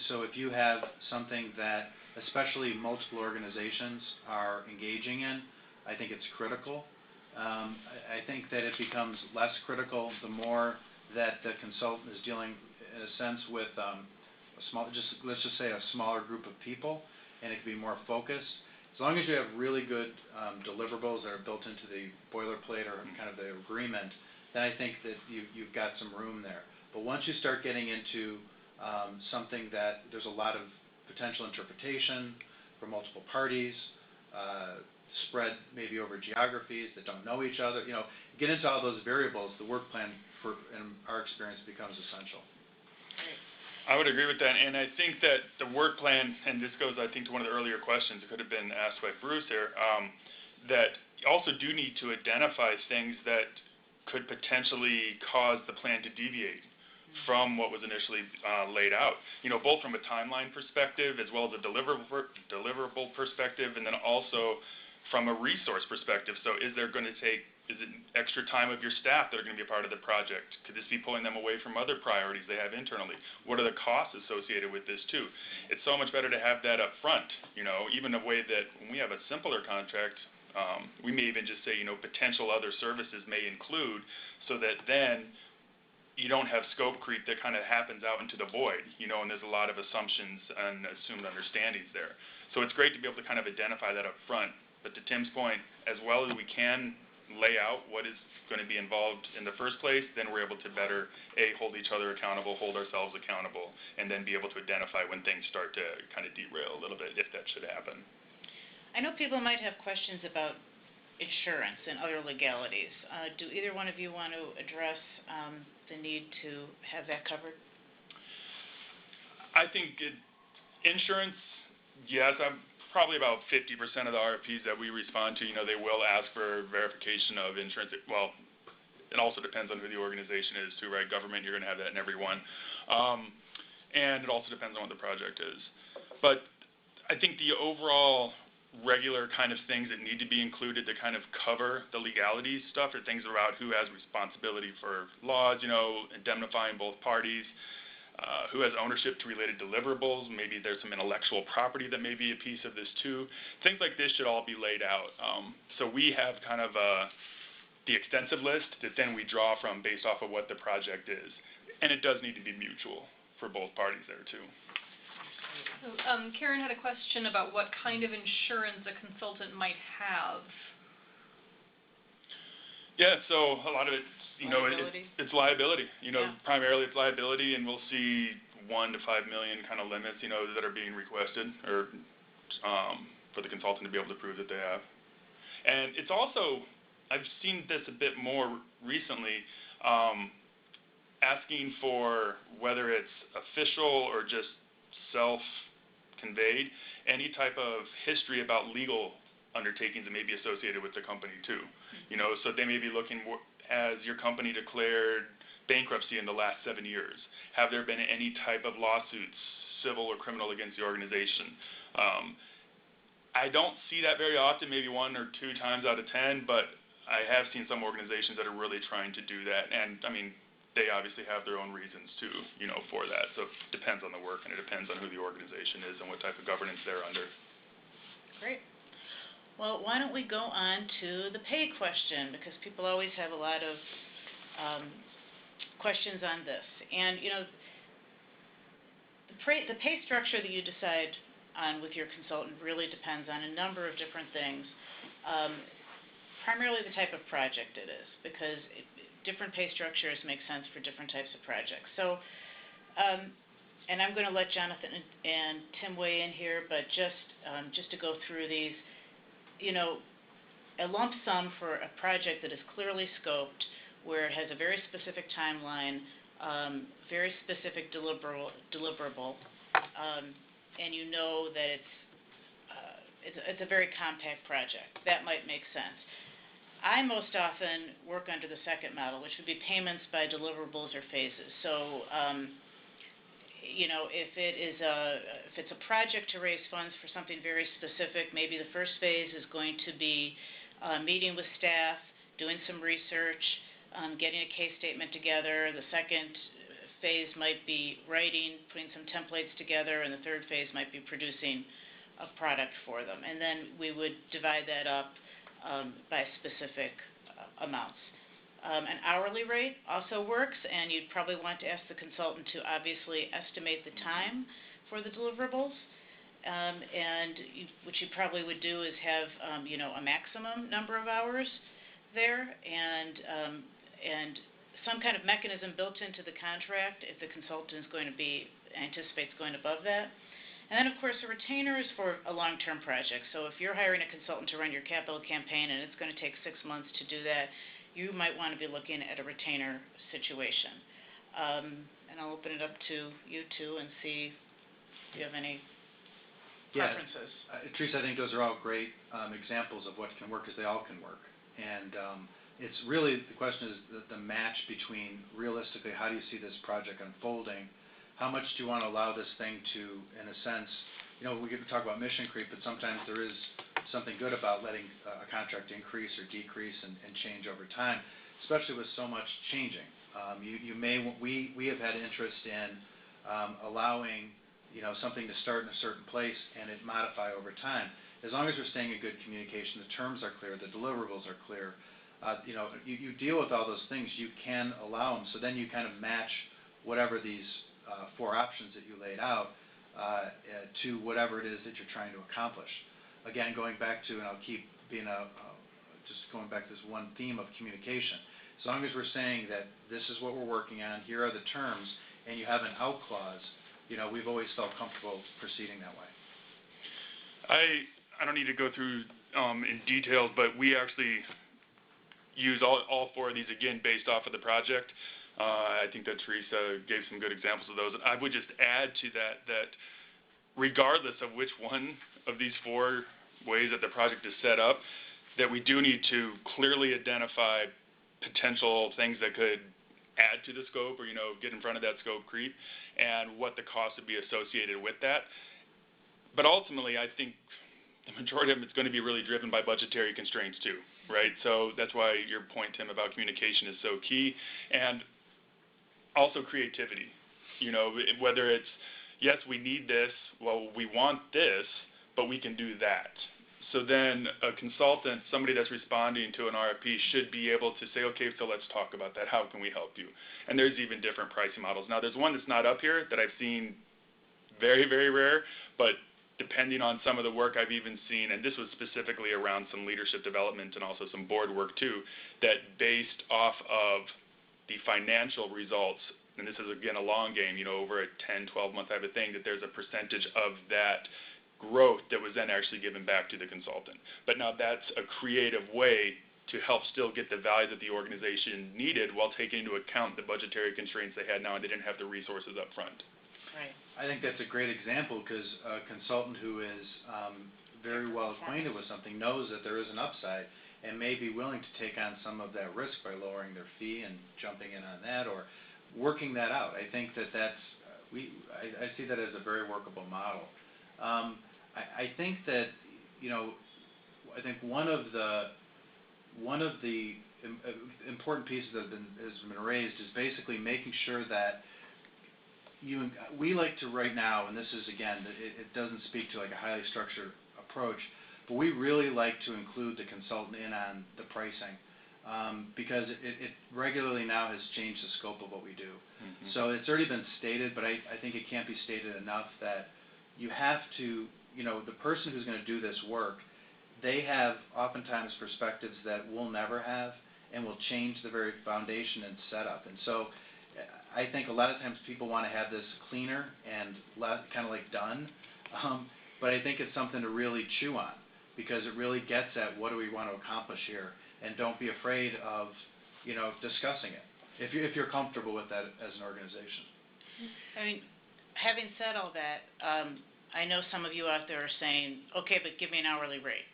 So if you have something that especially multiple organizations are engaging in, I think it's critical. I think that it becomes less critical the more that the consultant is dealing, in a sense, with let's just say a smaller group of people, and it can be more focused. As long as you have really good deliverables that are built into the boilerplate or kind of the agreement, then I think that you've got some room there. But once you start getting into something that there's a lot of potential interpretation for multiple parties, spread maybe over geographies that don't know each other, get into all those variables, the work plan, in our experience, becomes essential. I would agree with that, and I think that the work plan, and this goes, I think, to one of the earlier questions that could have been asked by Bruce here, that you also do need to identify things that could potentially cause the plan to deviate from what was initially laid out. Both from a timeline perspective as well as a deliverable perspective, and then also from a resource perspective. So is it extra time of your staff that are going to be a part of the project? Could this be pulling them away from other priorities they have internally? What are the costs associated with this too? It's so much better to have that up front, even a way that when we have a simpler contract, we may even just say, potential other services may include, so that then you don't have scope creep that kind of happens out into the void, and there's a lot of assumptions and assumed understandings there. So it's great to be able to kind of identify that up front. But to Tim's point, as well as we can lay out what is going to be involved in the first place, then we're able to better, hold each other accountable, hold ourselves accountable, and then be able to identify when things start to kind of derail a little bit, if that should happen. I know people might have questions about insurance and other legalities. Do either one of you want to address the need to have that covered? I think insurance, yes, probably about 50% of the RFPs that we respond to, they will ask for verification of insurance. Well, it also depends on who the organization is too, right? Government, you're going to have that in every one. And it also depends on what the project is. But I think the overall regular kind of things that need to be included to kind of cover the legalities stuff are things about who has responsibility for laws, indemnifying both parties, who has ownership to related deliverables. Maybe there's some intellectual property that may be a piece of this too. Things like this should all be laid out. So we have kind of the extensive list that then we draw from based off of what the project is. And it does need to be mutual for both parties there too. So, Karen had a question about what kind of insurance a consultant might have. Yeah, so a lot of it, Liability? it's liability. Yeah. Primarily it's liability, and we'll see $1 to $5 million kind of limits, that are being requested, or for the consultant to be able to prove that they have. And it's also, I've seen this a bit more recently, asking for whether it's official or just self-conveyed, any type of history about legal undertakings that may be associated with the company too. You know, so they may be looking, has your company declared bankruptcy in the last 7 years? Have there been any type of lawsuits, civil or criminal, against the organization? I don't see that very often, maybe 1 or 2 times out of 10, but I have seen some organizations that are really trying to do that, and I mean, they obviously have their own reasons too, you know, for that. So it depends on the work, and it depends on who the organization is and what type of governance they're under. Great. Well, why don't we go on to the pay question, because people always have a lot of questions on this. And, you know, the pay structure that you decide on with your consultant really depends on a number of different things. Primarily the type of project it is, because different pay structures make sense for different types of projects. So, and I'm going to let Jonathon and Tim weigh in here, but just to go through these, you know, a lump sum for a project that is clearly scoped, where it has a very specific timeline, very specific deliverable, and you know that it's a very compact project. That might make sense. I most often work under the second model, which would be payments by deliverables or phases. So, you know, if it's a project to raise funds for something very specific, maybe the first phase is going to be meeting with staff, doing some research, getting a case statement together. The second phase might be writing, putting some templates together, and the third phase might be producing a product for them. And then we would divide that up by specific amounts. An hourly rate also works, and you'd probably want to ask the consultant to obviously estimate the time for the deliverables. What you probably would do is have you know, a maximum number of hours there, and some kind of mechanism built into the contract if the consultant is going to anticipates going above that. And then, of course, a retainer is for a long-term project. So if you're hiring a consultant to run your capital campaign and it's going to take 6 months to do that, you might want to be looking at a retainer situation. And I'll open it up to you two and see if you have any preferences. Theresa, I think those are all great examples of what can work, because they all can work. And it's really, the question is the match between, realistically, how do you see this project unfolding? How much do you want to allow this thing to, in a sense, you know, we get to talk about mission creep, but sometimes there is something good about letting a contract increase or decrease and change over time, especially with so much changing. We have had interest in allowing, you know, something to start in a certain place and it modify over time. As long as we're staying in good communication, the terms are clear, the deliverables are clear. You know, you deal with all those things, you can allow them, so then you kind of match whatever these 4 options that you laid out to whatever it is that you're trying to accomplish. Again, going back to, and I'll keep being just going back to this one theme of communication. As long as we're saying that this is what we're working on, here are the terms, and you have an out clause, you know, we've always felt comfortable proceeding that way. I don't need to go through in details, but we actually use all 4 of these, again, based off of the project. I think that Theresa gave some good examples of those. I would just add to that regardless of which one of these 4 ways that the project is set up, that we do need to clearly identify potential things that could add to the scope, or, you know, get in front of that scope creep, and what the cost would be associated with that. But ultimately, I think the majority of them is going to be really driven by budgetary constraints too, right? So that's why your point, Tim, about communication is so key, and also creativity. You know, whether it's, yes, we need this, well, we want this, but we can do that. So then a consultant, somebody that's responding to an RFP, should be able to say, okay, so let's talk about that. How can we help you? And there's even different pricing models. Now, there's one that's not up here that I've seen very, very rare, but depending on some of the work I've even seen, and this was specifically around some leadership development and also some board work too, that based off of the financial results, and this is again a long game, you know, over a 10, 12-month type of thing, that there's a percentage of that growth that was then actually given back to the consultant. But now that's a creative way to help still get the value that the organization needed while taking into account the budgetary constraints they had now, and they didn't have the resources up front. Right. I think that's a great example, because a consultant who is very well acquainted with something knows that there is an upside and may be willing to take on some of that risk by lowering their fee and jumping in on that or working that out. I think that I see that as a very workable model. I think that, I think one of the important pieces that has been raised is basically making sure that we like to right now, and this is again, it doesn't speak to like a highly structured approach, but we really like to include the consultant in on the pricing because it regularly now has changed the scope of what we do. Mm-hmm. So it's already been stated, but I think it can't be stated enough that you have to, the person who's going to do this work, they have oftentimes perspectives that we'll never have and will change the very foundation and setup. And so I think a lot of times people want to have this cleaner and kind of like done, but I think it's something to really chew on because it really gets at what do we want to accomplish here, and don't be afraid of, discussing it if you're comfortable with that as an organization. I mean, having said all that, I know some of you out there are saying, okay, but give me an hourly rate,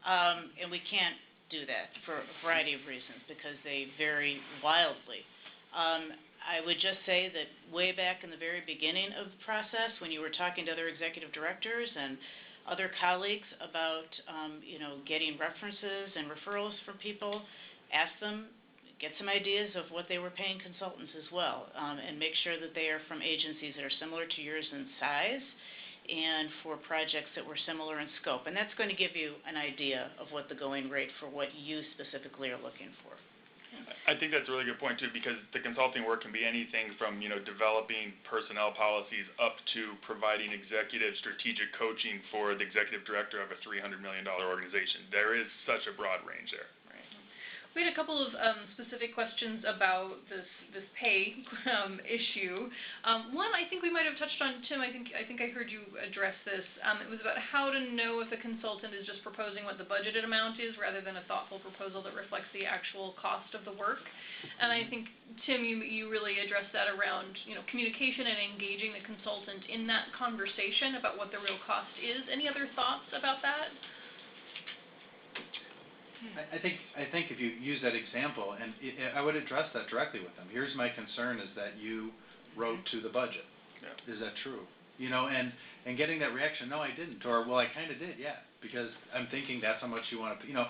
and we can't do that for a variety of reasons because they vary wildly. I would just say that way back in the very beginning of the process, when you were talking to other executive directors and other colleagues about, getting references and referrals from people, ask them, get some ideas of what they were paying consultants as well, and make sure that they are from agencies that are similar to yours in size and for projects that were similar in scope. And that's going to give you an idea of what the going rate for what you specifically are looking for. I think that's a really good point too, because the consulting work can be anything from developing personnel policies up to providing executive strategic coaching for the executive director of a $300 million organization. There is such a broad range there. Right. We had a couple of specific questions about this pay issue. One, I think we might have touched on, Tim. I think I heard you address this. It was about how to know if a consultant is just proposing what the budgeted amount is rather than a thoughtful proposal that reflects the actual cost of the work. And I think, Tim, you really addressed that around communication and engaging the consultant in that conversation about what the real cost is. Any other thoughts about that? I think if you use that example, and I would address that directly with them. Here's my concern: is that you wrote to the budget. Yeah. Is that true? And getting that reaction, no, I didn't, or well, I kind of did, yeah, because I'm thinking that's how much you want to.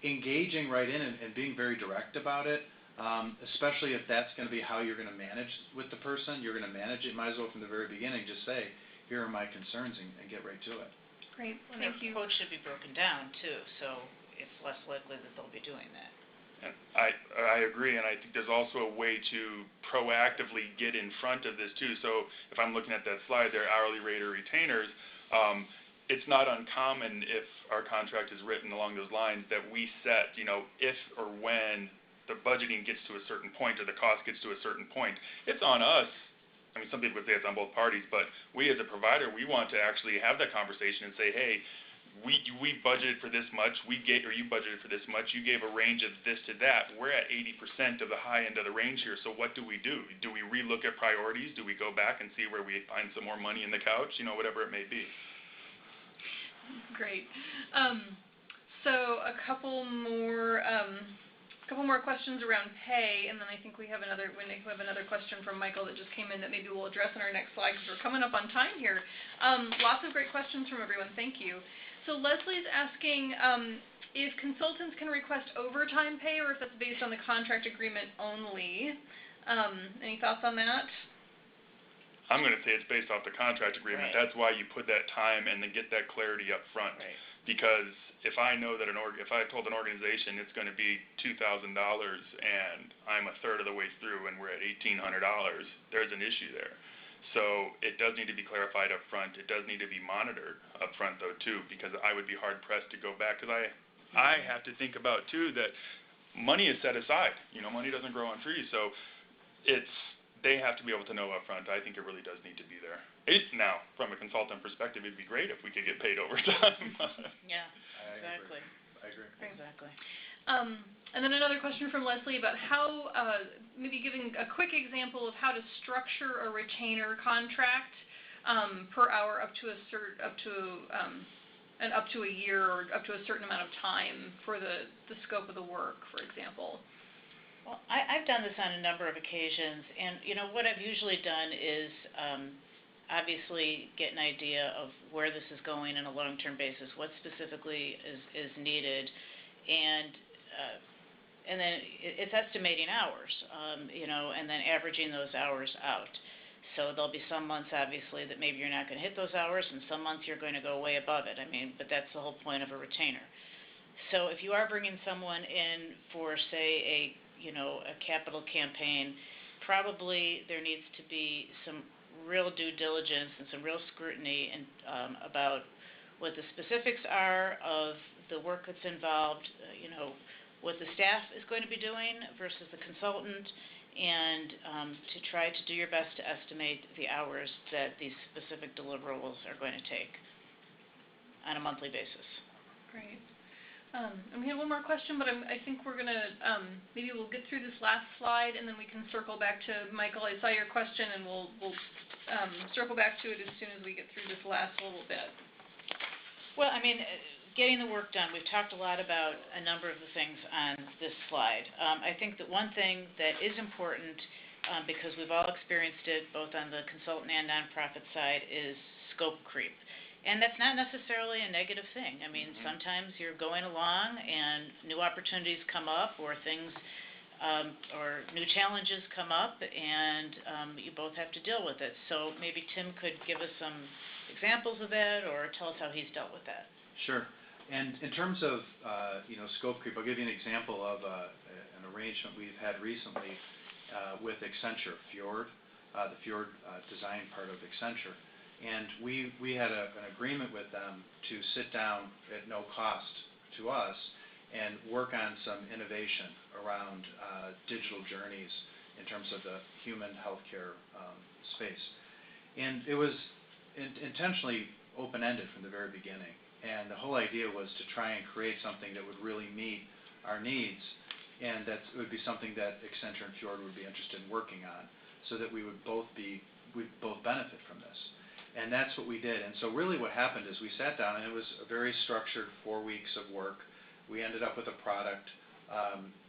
Engaging right in and being very direct about it, especially if that's going to be how you're going to manage with the person. You're going to manage it. Might as well from the very beginning just say, here are my concerns, and get right to it. Great, well, thank you. Approach should be broken down too, so it's less likely that they'll be doing that. And I agree, and I think there's also a way to proactively get in front of this too. So if I'm looking at that slide there, hourly rate or retainers, it's not uncommon if our contract is written along those lines that we set, if or when the budgeting gets to a certain point or the cost gets to a certain point, it's on us. I mean, some people would say it's on both parties, but we as a provider, we want to actually have that conversation and say, hey, we budgeted for this much, you budgeted for this much, you gave a range of this to that, we're at 80% of the high end of the range here, so what do we do? Do we relook at priorities? Do we go back and see where we find some more money in the couch? Whatever it may be. Great. So a couple more questions around pay, and then I think we have another question from Michael that just came in that maybe we'll address in our next slide because we're coming up on time here. Lots of great questions from everyone. Thank you. So Leslie's asking if consultants can request overtime pay or if that's based on the contract agreement only. Any thoughts on that? I'm going to say it's based off the contract agreement. Right. That's why you put that time and then get that clarity up front. Right. Because if I know that if I told an organization it's going to be $2,000 and I'm a third of the way through and we're at $1,800, there's an issue there. So it does need to be clarified up front. It does need to be monitored up front though too, because I would be hard pressed to go back because I have to think about too that money is set aside. Money doesn't grow on trees, so they have to be able to know up front. I think it really does need to be there. Now, from a consultant perspective, it'd be great if we could get paid overtime. Yeah, exactly. I agree. Exactly. And then another question from Leslie about how, maybe giving a quick example of how to structure a retainer contract per hour up to and up to a year or up to a certain amount of time for the scope of the work, for example? Well, I've done this on a number of occasions, and what I've usually done is obviously get an idea of where this is going on a long-term basis, what specifically is needed, and then it's estimating hours, and then averaging those hours out. So there'll be some months, obviously, that maybe you're not going to hit those hours, and some months you're going to go way above it. But that's the whole point of a retainer. So if you are bringing someone in for, say, a capital campaign, probably there needs to be some real due diligence and some real scrutiny about what the specifics are of the work that's involved, what the staff is going to be doing versus the consultant, and to try to do your best to estimate the hours that these specific deliverables are going to take on a monthly basis. Great. And we had one more question, but I think we're going to, maybe we'll get through this last slide, and then we can circle back to Michael. I saw your question, and we'll circle back to it as soon as we get through this last little bit. Well, getting the work done, we've talked a lot about a number of the things on this slide. I think that one thing that is important, because we've all experienced it both on the consultant and nonprofit side, is scope creep. And that's not necessarily a negative thing. Sometimes you're going along and new opportunities come up, or things, or new challenges come up, and you both have to deal with it. So maybe Tim could give us some examples of that, or tell us how he's dealt with that. Sure. And in terms of scope creep, I'll give you an example of an arrangement we've had recently with Accenture, the Fjord design part of Accenture. And we had an agreement with them to sit down at no cost to us and work on some innovation around digital journeys in terms of the human healthcare space. And it was intentionally open-ended from the very beginning. And the whole idea was to try and create something that would really meet our needs, and that it would be something that Accenture and Fjord would be interested in working on, so that we'd both benefit from this. And that's what we did. And so really what happened is we sat down, and it was a very structured 4 weeks of work. We ended up with a product.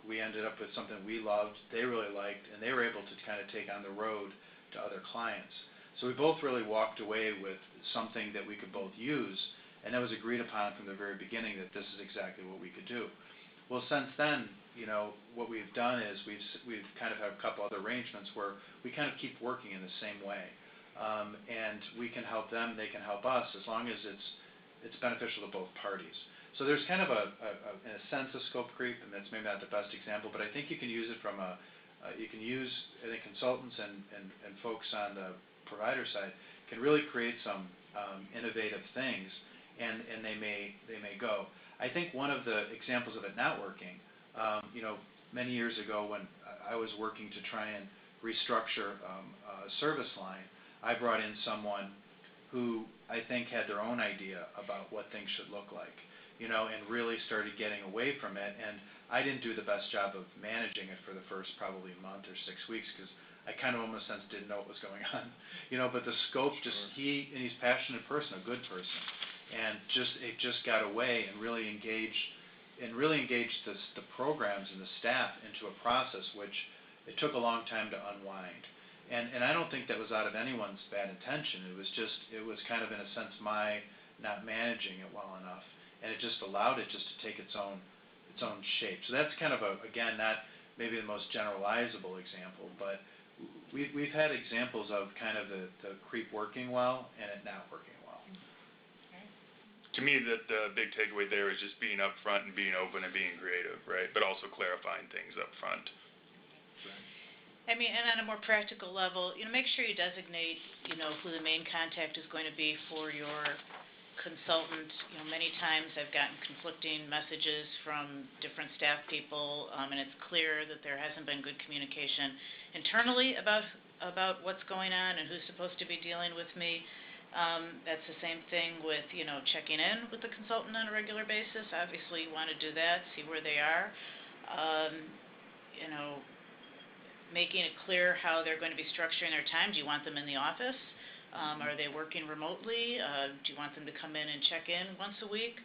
We ended up with something we loved, they really liked, and they were able to kind of take on the road to other clients. So we both really walked away with something that we could both use, and that was agreed upon from the very beginning that this is exactly what we could do. Well, since then, what we've done is we've kind of had a couple other arrangements where we kind of keep working in the same way. And we can help them, they can help us, as long as it's beneficial to both parties. So there's kind of in a sense, a scope creep, and that's maybe not the best example, but I think you can use it from I think consultants and folks on the provider side can really create some innovative things, and they may go. I think one of the examples of it not working, many years ago when I was working to try and restructure a service line, I brought in someone who I think had their own idea about what things should look like, and really started getting away from it. And I didn't do the best job of managing it for the first probably month or 6 weeks, because I kind of almost sense didn't know what was going on, but the scope he's a passionate person, a good person, and it just got away and really engaged the programs and the staff into a process which it took a long time to unwind. And I don't think that was out of anyone's bad intention. It was kind of, in a sense, my not managing it well enough, and it just allowed it just to take its own shape. So that's kind of again, not maybe the most generalizable example, but we've had examples of kind of the creep working well and it not working well. To me, the big takeaway there is just being upfront and being open and being creative, right? But also clarifying things up front. And on a more practical level, make sure you designate, who the main contact is going to be for your consultant. Many times I've gotten conflicting messages from different staff people, and it's clear that there hasn't been good communication internally about what's going on and who's supposed to be dealing with me. That's the same thing with, checking in with the consultant on a regular basis. Obviously, you want to do that, see where they are. Making it clear how they're going to be structuring their time. Do you want them in the office? Are they working remotely? Do you want them to come in and check in once a week?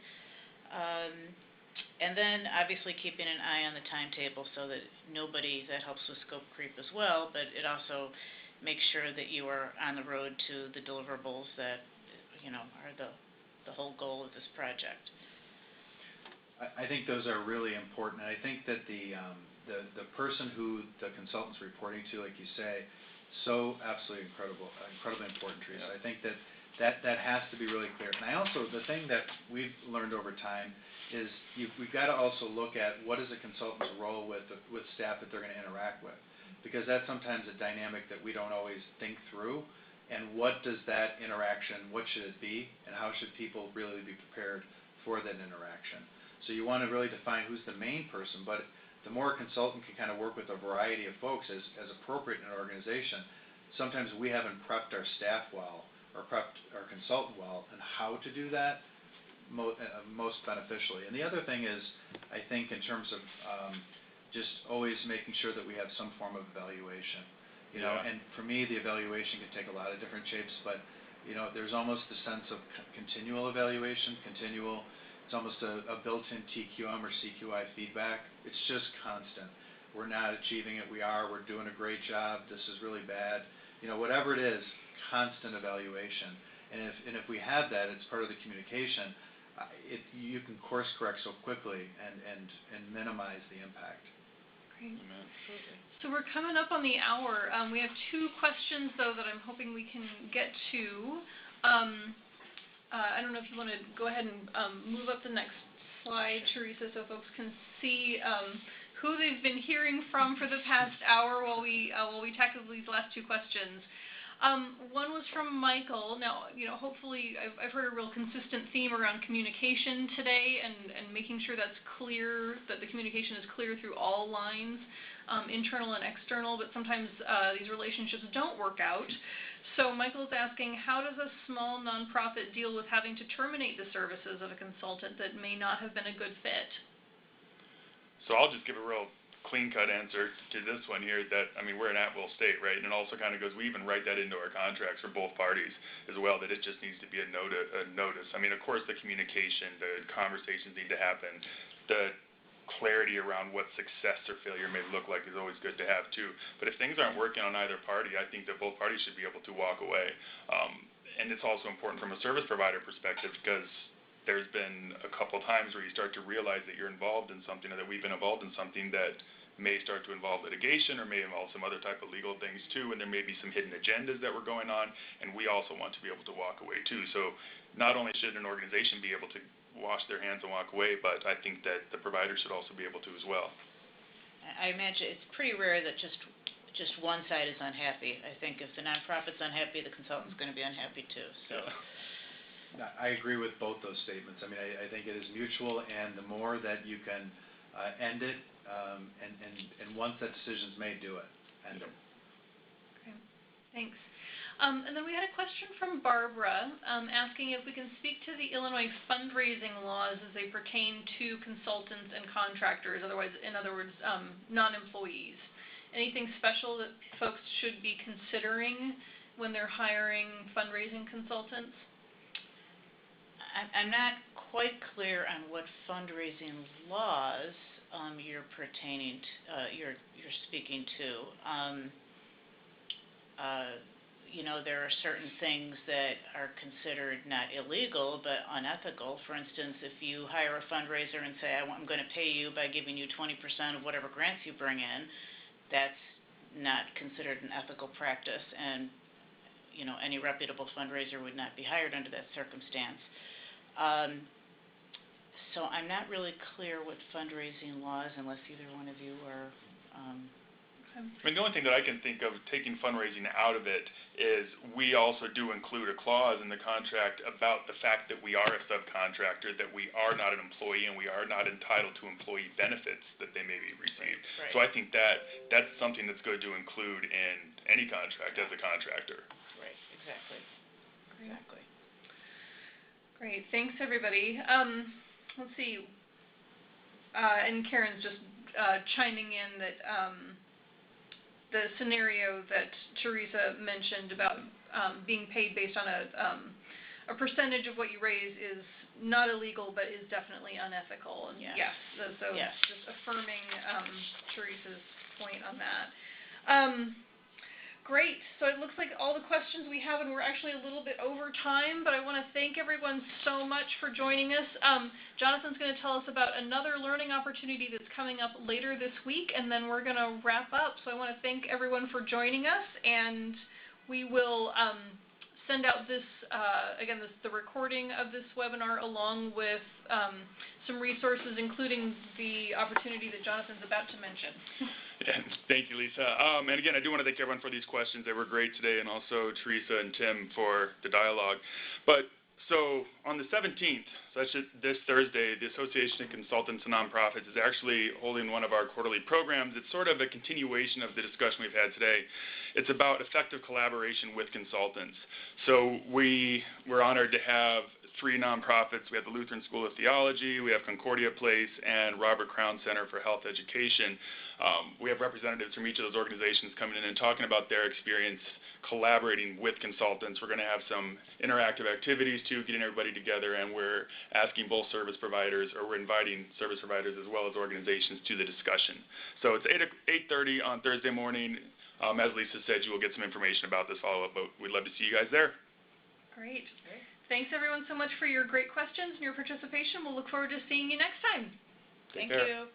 And then obviously keeping an eye on the timetable so that that helps with scope creep as well, but it also makes sure that you are on the road to the deliverables that, are the whole goal of this project. I think those are really important. And I think that the person who the consultant's reporting to, like you say, so absolutely incredibly important, Theresa. Yeah. I think that has to be really clear. And the thing that we've learned over time is we've got to also look at what is a consultant's role with staff that they're going to interact with, because that's sometimes a dynamic that we don't always think through. And what does that interaction, what should it be, and how should people really be prepared for that interaction? So you want to really define who's the main person, but the more a consultant can kind of work with a variety of folks as appropriate in an organization, sometimes we haven't prepped our staff well or prepped our consultant well on how to do that most beneficially. And the other thing is, I think in terms of just always making sure that we have some form of evaluation. And for me, the evaluation can take a lot of different shapes, but there's almost a sense of continual evaluation, it's almost a built-in TQM or CQI feedback. It's just constant. We're not achieving it. We're doing a great job. This is really bad. Whatever it is, constant evaluation. And if we have that, it's part of the communication. You can course correct so quickly and minimize the impact. Great. So we're coming up on the hour. We have 2 questions, though, that I'm hoping we can get to. I don't know if you want to go ahead and move up the next slide, Theresa, so folks can see who they've been hearing from for the past hour while we tackle these last 2 questions. One was from Michael. Now, hopefully I've heard a real consistent theme around communication today and making sure that's clear, that the communication is clear through all lines, internal and external, but sometimes these relationships don't work out. So Michael's asking, how does a small nonprofit deal with having to terminate the services of a consultant that may not have been a good fit? So I'll just give a real clean-cut answer to this one here that, we're an at-will state, right? And it also kind of goes, we even write that into our contracts for both parties as well, that it just needs to be a notice. Of course, the communication, the conversations need to happen. The clarity around what success or failure may look like is always good to have too. But if things aren't working on either party, I think that both parties should be able to walk away. And it's also important from a service provider perspective, because there's been a couple times where you start to realize that you're involved in something, or that we've been involved in something that may start to involve litigation or may involve some other type of legal things too, and there may be some hidden agendas that were going on, and we also want to be able to walk away too. So not only should an organization be able to wash their hands and walk away, but I think that the provider should also be able to as well. I imagine it's pretty rare that just one side is unhappy. I think if the nonprofit's unhappy, the consultant's going to be unhappy too. So. I agree with both those statements. I think it is mutual, and the more that you can end it, and once that decision's made, do it. End it. Okay, thanks. And then we had a question from Barbara asking if we can speak to the Illinois fundraising laws as they pertain to consultants and contractors, in other words, non-employees. Anything special that folks should be considering when they're hiring fundraising consultants? I'm not quite clear on what fundraising laws you're speaking to. There are certain things that are considered not illegal but unethical. For instance, if you hire a fundraiser and say, I'm going to pay you by giving you 20% of whatever grants you bring in, that's not considered an ethical practice, and any reputable fundraiser would not be hired under that circumstance. So I'm not really clear what fundraising laws, unless either one of you are... The only thing that I can think of taking fundraising out of it is we also do include a clause in the contract about the fact that we are a subcontractor, that we are not an employee, and we are not entitled to employee benefits that they may be received. Right. So I think that's something that's good to include in any contract as a contractor. Right, exactly. Great. Exactly. Great, thanks everybody. Let's see, and Karen's just chiming in that the scenario that Theresa mentioned about being paid based on a percentage of what you raise is not illegal, but is definitely unethical. And Yes. So Yes. just affirming Theresa's point on that. Great. So it looks like all the questions we have, and we're actually a little bit over time, but I want to thank everyone so much for joining us. Jonathon's going to tell us about another learning opportunity that's coming up later this week, and then we're going to wrap up. So I want to thank everyone for joining us, and we will send out this, again, the recording of this webinar along with some resources, including the opportunity that Jonathon's about to mention. Yeah, thank you, Lisa. And again, I do want to thank everyone for these questions. They were great today, and also Theresa and Tim for the dialogue. But so on the 17th, so that's this Thursday, the Association of Consultants and Nonprofits is actually holding one of our quarterly programs. It's sort of a continuation of the discussion we've had today. It's about effective collaboration with consultants. So we're honored to have 3 nonprofits. We have the Lutheran School of Theology, we have Concordia Place, and Robert Crown Center for Health Education. We have representatives from each of those organizations coming in and talking about their experience collaborating with consultants. We're going to have some interactive activities too, getting everybody together, and we're asking both service providers, or we're inviting service providers as well as organizations to the discussion. So it's 8:30 on Thursday morning. As Lisa said, you will get some information about this follow-up, but we'd love to see you guys there. Great. Thanks everyone so much for your great questions and your participation. We'll look forward to seeing you next time. Thank care. you.